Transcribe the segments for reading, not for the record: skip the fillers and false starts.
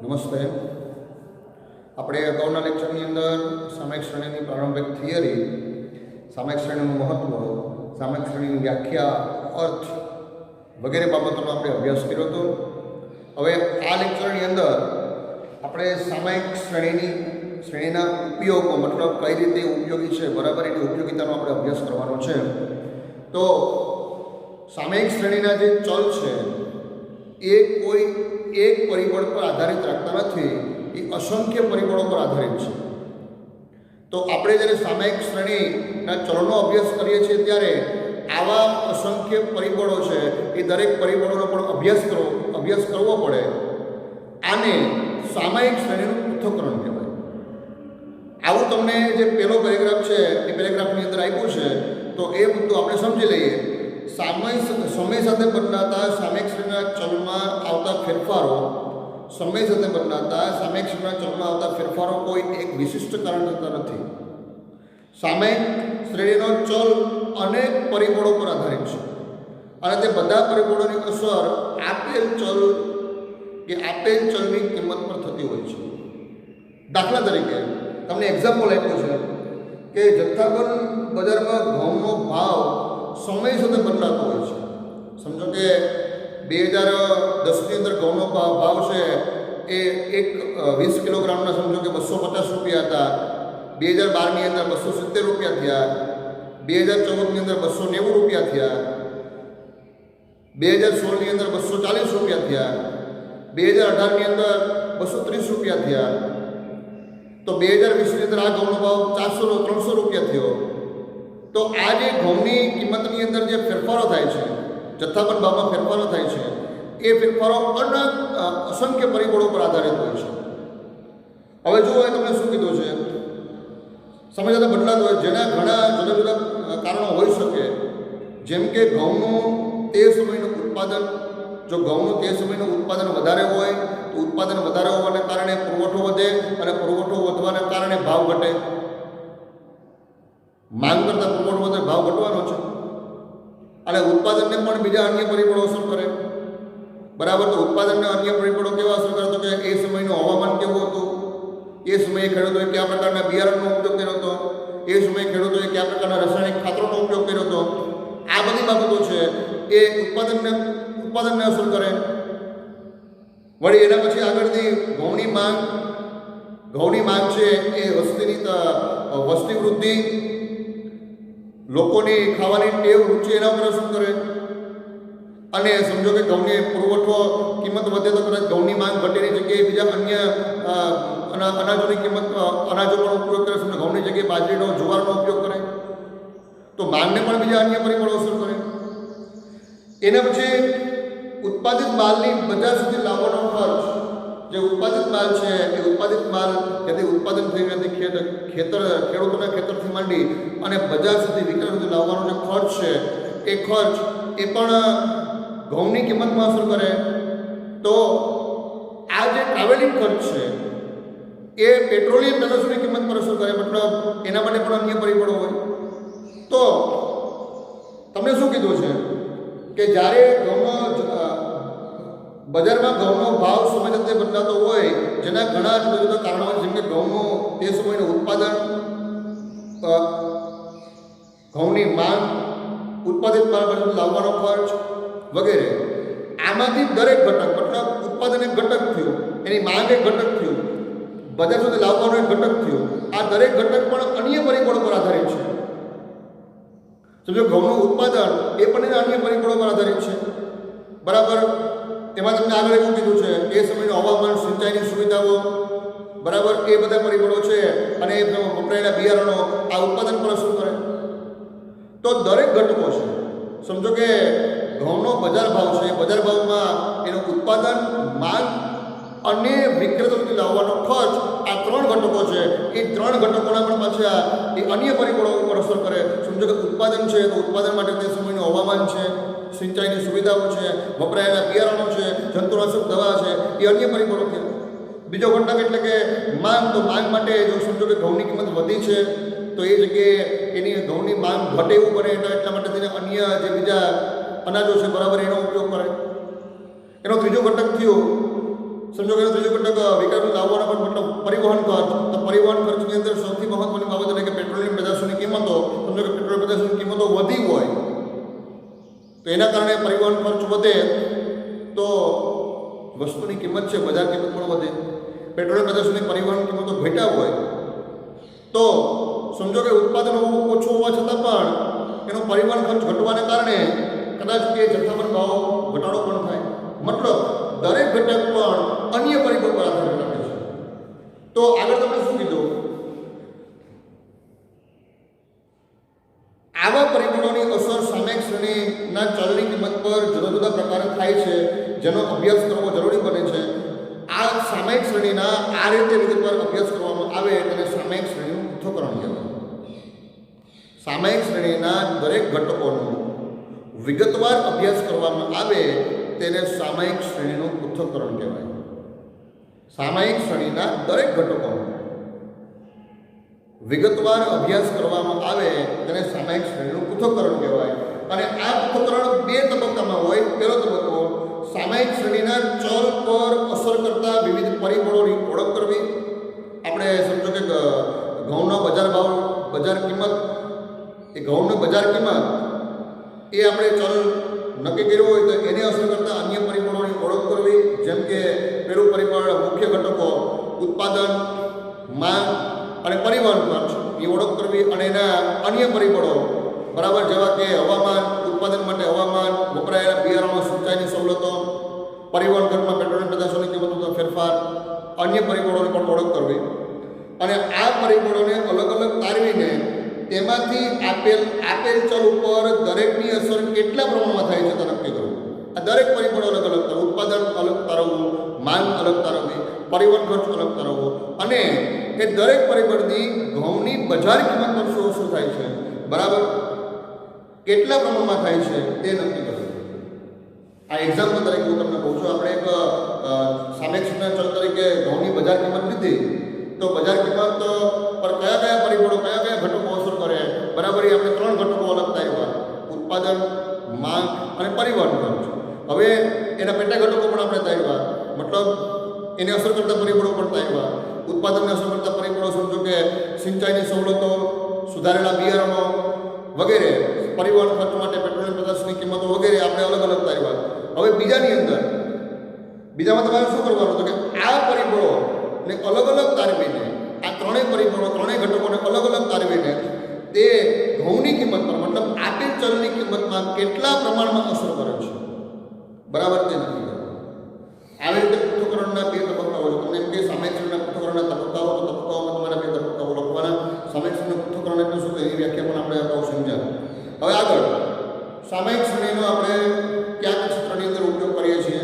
નમસ્તે. આપણે અગાઉના લેક્ચરની અંદર સામયિક શ્રેણીની પ્રારંભિક થિયરી, સામયિક શ્રેણીનું મહત્ત્વ, સામયિક શ્રેણીની વ્યાખ્યા, અર્થ વગેરે બાબતોનો આપણે અભ્યાસ કર્યો હતો. હવે આ લેક્ચરની અંદર આપણે સામયિક શ્રેણીના ઉપયોગો, મતલબ કઈ રીતે ઉપયોગી છે, બરાબર એની ઉપયોગિતાનો આપણે અભ્યાસ કરવાનો છે. તો સામયિક શ્રેણીના જે ચલ છે એ કોઈ એક પરિબળ પર આધારિત રાખતા નથી, એ અસંખ્ય પરિબળો પર આધારિત છે. તો આપણે જ્યારે સામયિક શ્રેણીના ચલોનો અભ્યાસ કરીએ છીએ ત્યારે આવા અસંખ્ય પરિબળો છે એ દરેક પરિબળોનો પણ અભ્યાસ કરવો પડે. આને સામયિક શ્રેણીનું પૃથ્થકરણ કહેવાય. આવું તમને જે પહેલો પેરેગ્રાફ છે એ પેરેગ્રાફની અંદર આપ્યું છે, તો એ મુદ્દો આપણે સમજી લઈએ. સમય સાથે બદલાતા સામયિક શ્રેણીના ચલમાં આવતા ફેરફારો, સમય સાથે બદલાતા સામયિક શ્રેણીના ચલમાં આવતા ફેરફારો કોઈ એક વિશિષ્ટ કારણ થતા નથી. સામયિક શ્રેણીનો ચલ અનેક પરિબળો પર આધારિત છે અને તે બધા પરિબળોની અસર આપેલ ચલની કિંમત પર થતી હોય છે. દાખલા તરીકે તમને એક્ઝામ્પલ આપ્યું છે કે જથ્થાબંધ બજારમાં ઘઉંનો ભાવ સમય સાથે બદલાતો હોય છે. સમજો કે 2010ની અંદર ઘઉંનો ભાવ છે એ 20 કિલોગ્રામના સમજો કે 250 રૂપિયા હતા. 2012ની અંદર 270 રૂપિયા થયા. 2014ની અંદર 290 રૂપિયા થયા. 2016ની અંદર 240 રૂપિયા થયા. 2018ની અંદર 230 રૂપિયા થયા. તો 2020ની અંદર આ ઘઉંનો ભાવ 300 રૂપિયા થયો. તો આ જે ઘઉંની કિંમતની અંદર જે ફેરફારો થાય છે, જથ્થાબંધ ભાવમાં ફેરફારો થાય છે, એ ફેરફારો અસંખ્ય પરિબળો પર આધારિત હોય છે. હવે જુઓ, એ તમને શું કીધું છે, સમય સાથે બદલાતો હોય, જેના ઘણા જુદા જુદા કારણો હોઈ શકે. જેમ કે ઘઉંનું તે સમયનું ઉત્પાદન, જો ઘઉંનું તે સમયનું ઉત્પાદન વધારે હોય તો ઉત્પાદન વધારે હોવાને કારણે પુરવઠો વધે અને પુરવઠો વધવાને કારણે ભાવ ઘટે. માંગ કરતાં પુરવઠો વધે, ભાવ ઘટવાનો છે. અને ઉત્પાદનને પણ બીજા અન્ય પરિબળો અસર કરે, બરાબર. તો ઉત્પાદનને અન્ય પરિબળો કેવા અસર કરે? તો કે એ સમયનું હવામાન કેવું હતું, એ સમયે ખેડૂતોએ કયા પ્રકારના બિયારણનો ઉપયોગ કર્યો હતો, એ સમયે ખેડૂતોએ કયા પ્રકારના રાસાયણિક ખાતરોનો ઉપયોગ કર્યો હતો. આ બધી બાબતો છે એ ઉત્પાદનને અસર કરે. વળી એના પછી આગળથી ઘઉંની માંગ છે એ વસ્તી વૃદ્ધિ, લોકોની ખાવાની ટેવ, રુચિ, એના ઉપર અસર કરે. અને સમજો કે ઘઉંની પુરવઠો કિંમત વધે તો કદાચ ઘઉંની માંગ ઘટેની જગ્યાએ બીજા અન્ય અનાજોની અનાજોનો ઉપયોગ કરે. સમજો ઘઉંની જગ્યાએ બાજરીનો, જુવારનો ઉપયોગ કરે, તો માંગને પણ બીજા અન્ય પરિબળો અસર કરે. એના પછી ઉત્પાદિત માલની બજાર સુધી લાવવાનો ખર્ચ. જે ઉત્પાદિત માલ છે એ ઉત્પાદિત માલ જેથી ઉત્પાદન થઈને ખેડૂતોના ખેતરથી માંડી અને બજાર સુધી વિક્રય સુધી લાવવાનો જે ખર્ચ છે એ પણ ઘઉંની કિંમતમાં અસર કરે. તો આ જે ટ્રાવેલિંગ ખર્ચ છે એ પેટ્રોલિયમ પેદાશોની કિંમત પર અસર કરે, મતલબ એના માટે પણ અન્ય પરિબળો હોય. તો તમને શું કીધું છે કે જ્યારે બજારમાં ઘઉંનો ભાવ સમય સાથે બદલાતો હોય, જેના ઘણા જુદા જુદા કારણો હોય, જેમ કે ઘઉંનું તે સમયનું ઉત્પાદન, ઘઉંની માંગ, ઉત્પાદિત માલ લાવવાનો ખર્ચ વગેરે. આમાંથી દરેક ઘટક, મતલબ ઉત્પાદન એક ઘટક થયું, એની માંગ એક ઘટક થયું, બજાર સુધી લાવવાનો એક ઘટક થયું. આ દરેક ઘટક પણ અન્ય પરિબળો પર આધારિત છે. સમજો ઘઉંનું ઉત્પાદન એ પણ એના અન્ય પરિબળો પર આધારિત છે, બરાબર. એમાં તમને આગળ એવું કીધું છે કે એ સમયનું હવામાન, સિંચાઈની સુવિધાઓ, બરાબર, એ બધા પરિબળો છે. અને એ વપરાયેલા બિયારણો આ ઉત્પાદન પર અસર કરે. તો દરેક ઘટકો છે. સમજો કે ઘઉંનો બજાર ભાવ છે, બજાર ભાવમાં એનું ઉત્પાદન, માંગ અને વિક્રેતા સુધી લાવવાનો ખર્ચ, આ 3 ઘટકો છે. એ 3 ઘટકોના પણ પાછા એ અન્ય પરિબળો ઉપર અસર કરે. સમજો કે ઉત્પાદન છે તો ઉત્પાદન માટે તે સમયનું હવામાન છે, સિંચાઈની સુવિધાઓ છે, વપરાયેલા બિયારણો છે, જંતુનાશક દવા છે, એ અન્ય પરિબળો છે. બીજો ઘટક એટલે કે માંગ. તો માંગ માટે જો સમજો કે ઘઉંની કિંમત વધી છે તો એ જગ્યાએ એની ઘઉંની માંગ ઘટે એવું બને એટલા માટે તેને અન્ય જે બીજા અનાજો છે, બરાબર, એનો ઉપયોગ કરે. એનો ત્રીજો ઘટક થયો समझो કે ત્રીજો ઘટક વિકલ્પ લાવવાનો પણ મતલબ પરિવહન ખર્ચ. તો પરિવહન ખર્ચની અંદર સૌથી મહત્વની બાબત એટલે કે પેટ્રોલિયમ પેદાશોની કિંમતો. સમજો કે પેટ્રોલિયમ પેદાશોની કિંમતો વધી હોય તો એના કારણે પરિવહન ખર્ચ વધે તો વસ્તુની કિંમત છે બજાર કિંમત પણ વધે. પેટ્રોલિયમ પેદાશોની પરિવહન કિંમતો ઘટ્યા હોય તો સમજો કે ઉત્પાદન ઓછું હોવા છતાં પણ એનો પરિવહન ખર્ચ ઘટવાને કારણે કદાચ કે જથ્થાબંધ ભાવ ઘટાડો પણ થાય. મતલબ દરેક ઘટક પણ અન્ય પરિબળ પર આધાર રાખે છે. તો આગળ તમે શું કીધું? આવા પરિબળોની અસર સામયિક શ્રેણીના ચલની કિંમત પર જુદા જુદા પ્રકારે થાય છે, જેનો અભ્યાસ કરવો જરૂરી બને છે. આ સામયિક શ્રેણીના આ રીતે વિગતવાર અભ્યાસ કરવામાં આવે તેને સામયિક શ્રેણીનું પૃથ્થકરણ કહેવાય. સામયિક શ્રેણીના દરેક ઘટકોનું વિગતવાર અભ્યાસ કરવામાં આવે તેને સામયિક શ્રેણીનું પૃથ્થકરણ કહેવાય. સામયિક શ્રેણીના દરેક ઘટકોનું વિગતવાર અભ્યાસ કરવામાં આવે તેને સામયિક શ્રેણીનું પૃથ્થકરણ કહેવાય. અને આ પૃથ્થકરણ બે તબક્કામાં હોય. પહેલો તબક્કો સામયિક શ્રેણીના ચલ પર અસર કરતા વિવિધ પરિબળોની ઓળખ કરવી. આપણે સમજો કે ઘઉંનો બજાર ભાવ, બજાર કિંમત, એ ઘઉંની બજાર કિંમત એ આપણે ચલ નક્કી કર્યો હોય તો એને અસર કરતા અન્ય પરિબળોની ઓળખ કરવી. જેમ કે પેલું પરિબળ મુખ્ય ઘટકો ઉત્પાદન, માંગ અને પરિવહન ખર્ચ એ ઓળખ કરવી. અને એના અન્ય પરિબળો બરાબર જેવા કે હવામાન, ઉત્પાદન માટે હવામાન, વપરાયેલા બિયારણો, સિંચાઈની સવલતો, પરિવહન ખર્ચમાં પેટ્રોલિયમ પેદાશોની કિંમતોનો ફેરફાર, અન્ય પરિબળોની પણ ઓળખ કરવી. અને આ પરિબળોને અલગ અલગ તારવીને તેમાંથી આપેલ ચલ ઉપર દરેકની અસર કેટલા પ્રમાણમાં થાય છે તે નક્કી કરવું. આ દરેક પરિબળો અલગ અલગ તારવું. ઉત્પાદન અલગ તારવવું, માંગ અલગ તારવવી, પરિવહન ખર્ચ અલગ તારવવો અને એ દરેક પરિબળની ઘઉંની બજાર કિંમત પર શું થાય છે, બરાબર કેટલા પ્રમાણમાં થાય છે તે નક્કી કરવું. આ એક્ઝામ્પલ તરીકે હું તમને કહું છું. આપણે એક સાપેક્ષ ચલ તરીકે ઘઉંની બજાર કિંમત લીધી તો બજાર કિંમત પર કયા કયા પરિબળો, કયા કયા ઘટકો અસર કરે, બરાબર એ આપણે ત્રણ ઘટકો અલગ તાર્યા: ઉત્પાદન, માંગ અને પરિવહન ખર્ચ. હવે એના પેટા ઘટકો પણ આપણે તાર્યા, મતલબ એને અસર કરતા પરિબળો પણ તાર્યા. ઉત્પાદનને અસર કરતા પરિબળો સમજો કે સિંચાઈની સવલતો, સુધારેલા બિયારણો વગેરે, પરિવહન ખર્ચ માટે પેટ્રોલિયમ પેદાશની કિંમતો વગેરે આપણે અલગ અલગ તાર્યા. હવે બીજામાં તમારે શું કરવાનું હતું કે આ પરિબળોને અલગ અલગ તારવીને, આ ત્રણેય પરિબળો, ત્રણેય ઘટકોને અલગ અલગ તારવીને તે ઘઉંની કિંમત પર, મતલબ આપેલ ચલની કિંમતમાં કેટલા પ્રમાણમાં અસર કરે છે, બરાબર તે નક્કી કરવાનું. આવી રીતે પૃથ્થકરણના બે તબક્કાઓ છે. તમને એમ કે સામયિક શ્રેણીના પૃથ્થકરણના તબક્કાઓ, તો તબક્કાઓમાં તમારે બે તબક્કાઓ લખવાના. સામયિક શ્રેણીનું પૃથ્થકરણ એટલે શું, એની વ્યાખ્યા પણ આપણે અગાઉ સમજ્યા. હવે આગળ સામયિક શ્રેણીનો આપણે કયા ક્ષેત્રની અંદર ઉપયોગ કરીએ છીએ?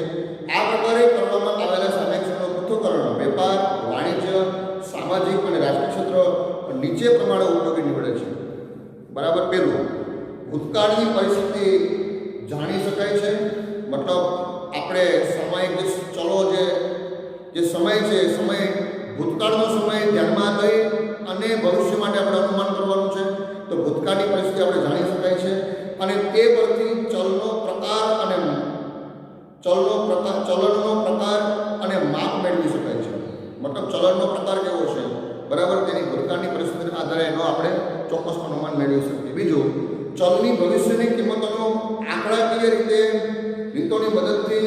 આ પ્રકારે કરવામાં આવેલા સામયિક શ્રેણીનું પૃથ્થકરણ વેપાર, વાણિજ્ય, સામાજિક અને રાજકીય ક્ષેત્ર નીચે પ્રમાણે ઉપયોગી નીવડે છે. બરાબર. પહેલું, ભૂતકાળની પરિસ્થિતિ જાણી શકાય છે. મતલબ આપણે સામયિક ચલો જે સમય છે, એ સમય ભૂતકાળનો સમય ધ્યાનમાં લઈ અને ભવિષ્ય માટે આપણે અનુમાન કરવાનું છે. તો ભૂતકાળની પરિસ્થિતિ આપણે જાણી શકાય છે અને તે પરથી ચલનનો પ્રકાર અને માપ મેળવી શકાય છે. મતલબ ચલણનો પ્રકાર કેવો છે, બરાબર, તેની ભૂતકાળની પરિસ્થિતિના આધારે એનો આપણે ચોક્કસ અનુમાન મેળવી શકીએ. બીજું, ચલની ભવિષ્યની કિંમતોનો આંકડાકીય રીતોની મદદથી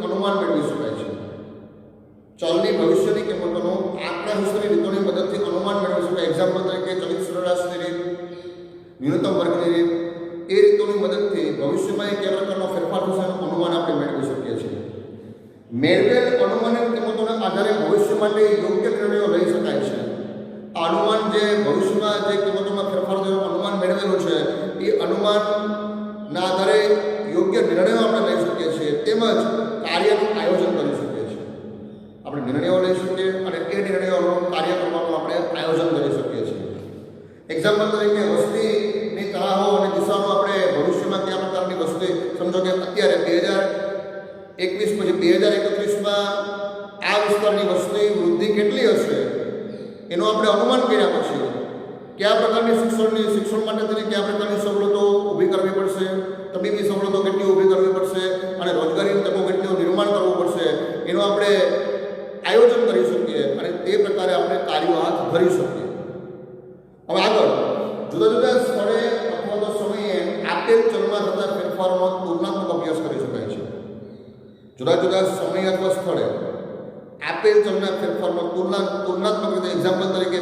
અનુમાન મેળવી શકાય છે. ચલની ભવિષ્યની કિંમતોનો આંકડાકીય રીતોની મદદથી અનુમાન મેળવી શકાય. એક્ઝામ્પલ તરીકે ચલિત સરેરાશની રીત, ન્યૂનતમ વર્ગની રીત, એ રીતોની મદદથી ભવિષ્યમાં કયા પ્રકારનો ફેરફાર થશે એનું અનુમાન આપણે મેળવી શકીએ છીએ. મેળવેલ અનુમાનિત કિંમતોના આધારે ભવિષ્ય માટે યોગ્ય નિર્ણયો લઈ શકાય છે. આ અનુમાન જે ભવિષ્યમાં જે કિંમતોમાં ફેરફાર થવાનો અનુમાન મેળવેલું છે, એ અનુમાનના આધારે યોગ્ય નિર્ણયો આપણે લઈ શકીએ છીએ. તેમજ કાર્યનું આયોજન કરી શકીએ છીએ. આપણે નિર્ણયો લઈ શકીએ અને એ નિર્ણયો અનુરૂપ કાર્ય કરવાનું આપણે આયોજન કરી શકીએ છીએ. એક્ઝામ્પલ તરીકે વસ્તીની તરાહો અને દિશાનો આપણે ભવિષ્યમાં કયા પ્રકારની વસ્તી, સમજો કે અત્યારે 2021 પછી 2031માં આ વિસ્તારની વસ્તી વૃદ્ધિ કેટલી હશે એનું આપણે અનુમાન કર્યા પછી કયા પ્રકારની શિક્ષણ માટે તેને કયા પ્રકારની સવલતો ઊભી કરવી પડશે, તબીબી સવલતો કેટલી ઊભી કરવી પડશે અને રોજગારીની તકો કેટલીનું નિર્માણ કરવું પડશે, ધરી શકીએ. હવે આગળ જુદા જુદા સ્થળે અથવા તો સમયે આપેલ ચલમાં થતા ફેરફારોનો તુલનાત્મક અભ્યાસ કરી શકાય છે. જુદા જુદા સમય અથવા સ્થળે આપેલ ચલના ફેરફારનો તુલનાત્મક રીતે એક્ઝામ્પલ તરીકે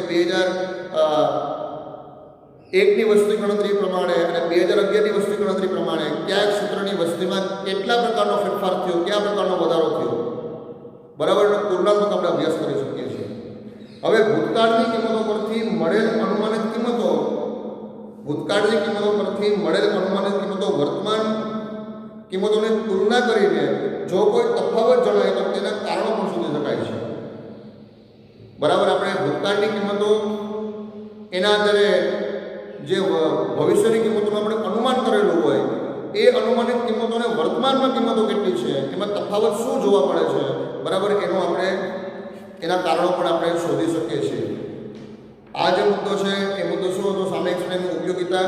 2001ની વસ્તી ગણતરી પ્રમાણે અને 2011ની વસ્તી ગણતરી પ્રમાણે કયા ક્ષેત્રની વસ્તીમાં કેટલા પ્રકારનો ફેરફાર થયો, કયા પ્રકારનો વધારો થયો, બરાબર, તુલનાત્મક આપણે અભ્યાસ કરી શકીએ છીએ. હવે ભૂતકાળની કિંમતો પરથી મળેલ અનુમાનિત કિંમતો વર્તમાન કિંમતોની તુલના કરીને જો કોઈ તફાવત જણાય તો તેના કારણો પણ શોધી શકાય છે. બરાબર, આપણે ભૂતકાળની કિંમતો એના આધારે જે ભવિષ્યની કિંમતોનું આપણે અનુમાન કરેલું હોય એ અનુમાનિત કિંમતોને વર્તમાનમાં કિંમતો કેટલી છે, એમાં તફાવત શું જોવા મળે છે, બરાબર, એના કારણો પણ આપણે શોધી શકીએ છીએ. આ જે મુદ્દો છે એ મુદ્દો શું હતો? સામયિક શ્રેણીની ઉપયોગિતા.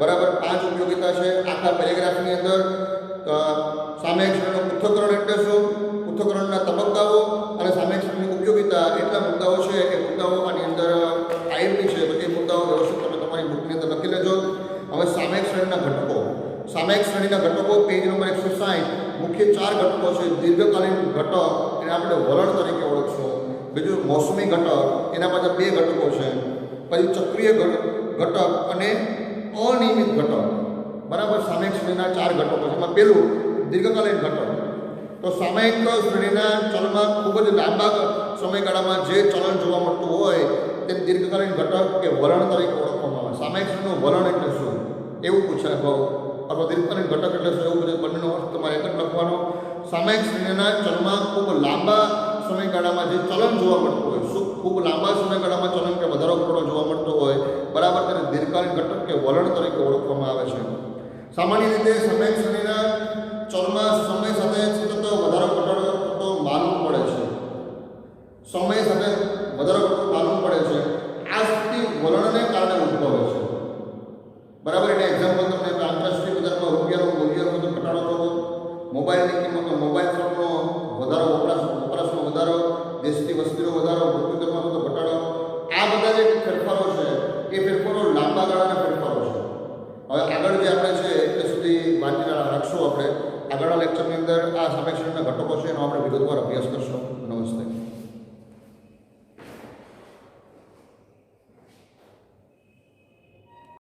બરાબર, 5 ઉપયોગિતા છે આખા પેરેગ્રાફની અંદર. સામયિક શ્રેણીનું પૃથ્થકરણ એટલે શું, પૃથ્થકરણના તબક્કાઓ અને સામયિક શ્રેણીની ઉપયોગિતા એટલા મુદ્દાઓ છે. એ મુદ્દાઓ આની અંદર આઈએમપી છે, તો એ મુદ્દાઓ વ્યવસ્થિત તમે તમારી બુકની અંદર લખી લેજો. હવે સામયિક શ્રેણીના ઘટકો. સામયિક શ્રેણીના ઘટકો પેજ નંબર 160. મુખ્ય 4 ઘટકો છે. દીર્ઘકાલીન ઘટક, એને આપણે વલણ તરીકે ઓળખશું. બીજું મોસમી ઘટક, એના પાછળ 2 ઘટકો છે. પછી ચક્રીય ઘટક અને અનિયમિત ઘટક. બરાબર, સામયિક શ્રેણીના 4 ઘટકો છે. એમાં પહેલું દીર્ઘકાલીન ઘટક. તો સામયિક શ્રેણીના ચલમાં ખૂબ જ લાંબા સમયગાળામાં જે ચલણ જોવા મળતું હોય તે દીર્ઘકાલીન ઘટક કે વલણ તરીકે ઓળખવામાં આવે. સામયિક શ્રેણીનું વલણ એટલે શું એવું પૂછાય અથવા દીર્ઘકાલીન ઘટક એટલે શું એવું પૂછે. બંનેનો અર્થ તમારે એક જ લખવાનો. સામયિક શ્રેણીના ચલમાં ખૂબ લાંબા સમયગાળામાં જે ચલણ જોવા મળતું હોય, ખૂબ લાંબા સમયગાળામાં ચલણ કે વધારો ઘટાડો જોવા મળતો હોય, બરાબર, તેને દીર્ઘકાલીન ઘટક કે વલણ તરીકે ઓળખવામાં આવે છે. સામાન્ય રીતે સામયિક શ્રેણીના ચલમાં સમય સાથે સતત વધારો ઘટાડો થતો માલુમ પડે છે. સમય સાથે વધારો ઘટાડો માલુમ પડે છે. આ સ્થિતિ વલણને કારણે ઉદ્ભવે છે. બરાબર, એને એક્ઝામ્પલ તમને આંતરરાષ્ટ્રીય બજારમાં રૂપિયાનો મૂલ્યનો ઘટાડો થતો, મોબાઈલની કિંમતો, મોબાઈલ ફોનનો વધારો, વપરાશનો વધારો, દેશની વસ્તીનો વધારો, મૃત્યુદરમાં થતો ઘટાડો, આ બધા જે ફેરફારો છે એ ફેરફારો લાંબા ગાળાના ફેરફારો છે. હવે આગળ જે આપણે છે એટલે સુધી વાંચી રાખશું. આપણે આગળના લેક્ચરની અંદર આ સામયિક શ્રેણીના ઘટકો છે એનો આપણે વિગતવાર અભ્યાસ કરશું. નમસ્તે.